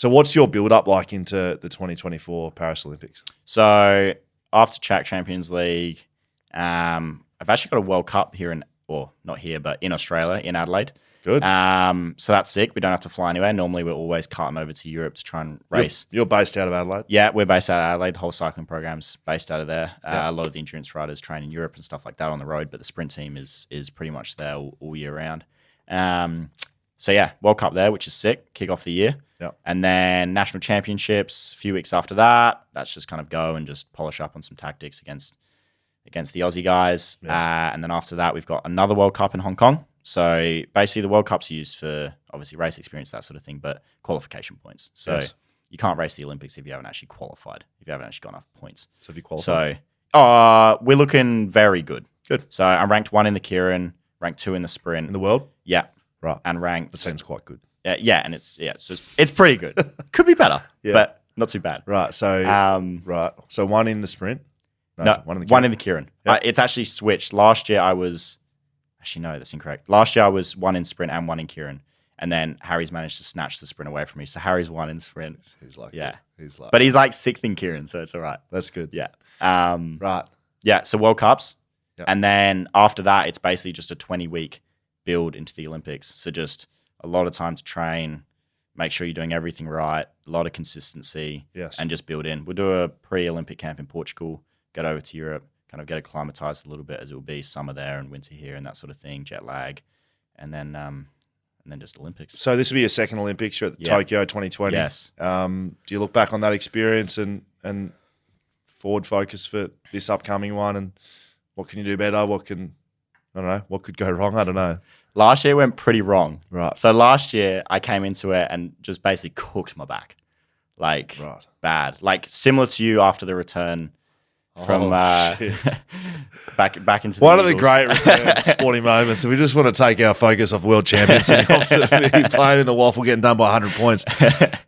So what's your build-up like into the 2024 Paris Olympics? So after Czech Champions League, I've actually got a World Cup here not here, but in Australia, in Adelaide. Good. So that's sick. We don't have to fly anywhere. Normally, we're always carting over to Europe to try and race. You're based out of Adelaide? Yeah, we're based out of Adelaide. The whole cycling program's based out of there. A lot of the endurance riders train in Europe and stuff like that on the road, but the sprint team is pretty much there all year round. So yeah, World Cup there, which is sick. Kick off the year. Yep. And then national championships a few weeks after that. That's just kind of go and just polish up on some tactics against the Aussie guys. Yes. And then after that, we've got another World Cup in Hong Kong. So basically the World Cup's used for obviously race experience, that sort of thing, but qualification points. So you can't race the Olympics if you haven't actually qualified, if you haven't actually got enough points. So have you qualified? So we're looking very good. Good. So I'm ranked 1 in the Kieran, ranked 2 in the sprint. In the world? Yeah. Right. And ranked. That seems quite good. Yeah, and it's pretty good. Could be better, but not too bad. Right. So right. So 1 in the sprint. No, 1 in the Kieran. Yep. It's actually switched. Last year I was no, that's incorrect. Last year I was 1 in sprint and 1 in Kieran, and then Harry's managed to snatch the sprint away from me. So Harry's 1 in sprint. He's like, but he's like 6th in Kieran, so it's all right. That's good. Yeah. Right. Yeah. So World Cups, Yep. and then after that, it's basically just a 20-week build into the Olympics. So just a lot of time to train, make sure you're doing everything right, a lot of consistency, and just build in. We'll do a pre-Olympic camp in Portugal, get over to Europe, kind of get acclimatized a little bit, as it will be summer there and winter here and that sort of thing, jet lag, and then just Olympics. So this will be your second Olympics. You're at Tokyo 2020. Yes. Do you look back on that experience and forward focus for this upcoming one, and what can you do better? What could go wrong? I don't know. Last year went pretty wrong. Right. So last year I came into it and just basically cooked my back. Like bad. Like similar to you after the return from back into one the of the Eagles. great return sporting moments. And we just want to take our focus off world champions playing in the waffle, getting done by 100 points.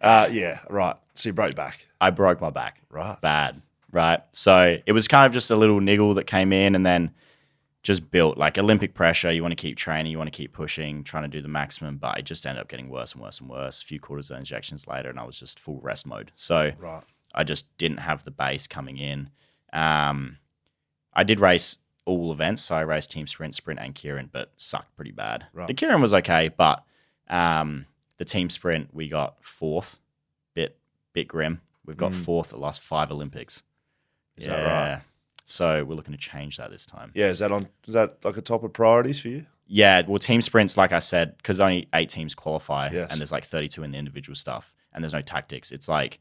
Yeah, right. So you broke your back. I broke my back. Right. Bad. Right. So it was kind of just a little niggle that came in and then just built like Olympic pressure. You want to keep training, you want to keep pushing, trying to do the maximum, but it just ended up getting worse and worse and worse. A few cortisone injections later, and I was just full rest mode. So I just didn't have the base coming in. I did race all events, so I raced team sprint, and Kieran, but sucked pretty bad. Right. The Kieran was okay, but the team sprint we got 4th, bit grim. We've got 4th the last 5 Olympics. Is that right? So we're looking to change that this time. Yeah, is that like a top of priorities for you? Yeah, well, team sprints, like I said, because only 8 teams qualify, Yes. and there's like 32 in the individual stuff, and there's no tactics. It's like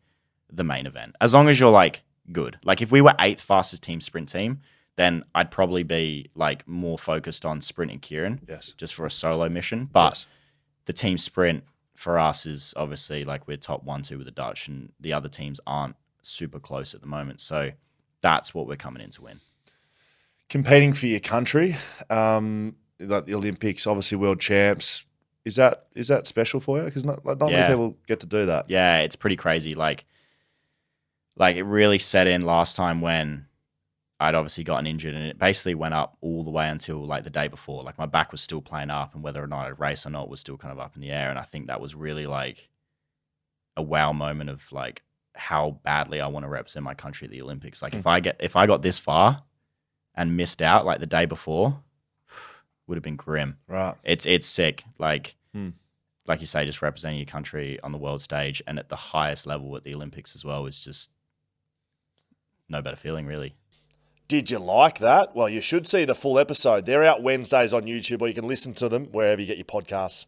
the main event. As long as you're like good. Like if we were 8th fastest team sprint team, then I'd probably be like more focused on sprint and Kieran, just for a solo mission. But the team sprint for us is obviously like we're top 1-2 with the Dutch, and the other teams aren't super close at the moment. So that's what we're coming in to win. Competing for your country, like the Olympics, obviously world champs. Is that special for you? Because not many people get to do that. Yeah, it's pretty crazy. Like it really set in last time when I'd obviously gotten injured, and it basically went up all the way until like the day before. Like my back was still playing up, and whether or not I'd race or not was still kind of up in the air. And I think that was really like a wow moment of like how badly I want to represent my country at the Olympics. Like if I got this far and missed out like the day before, would have been grim. Right. It's sick. Like you say, just representing your country on the world stage and at the highest level at the Olympics as well is just no better feeling, really. Did you like that? Well, you should see the full episode. They're out Wednesdays on YouTube, or you can listen to them wherever you get your podcasts.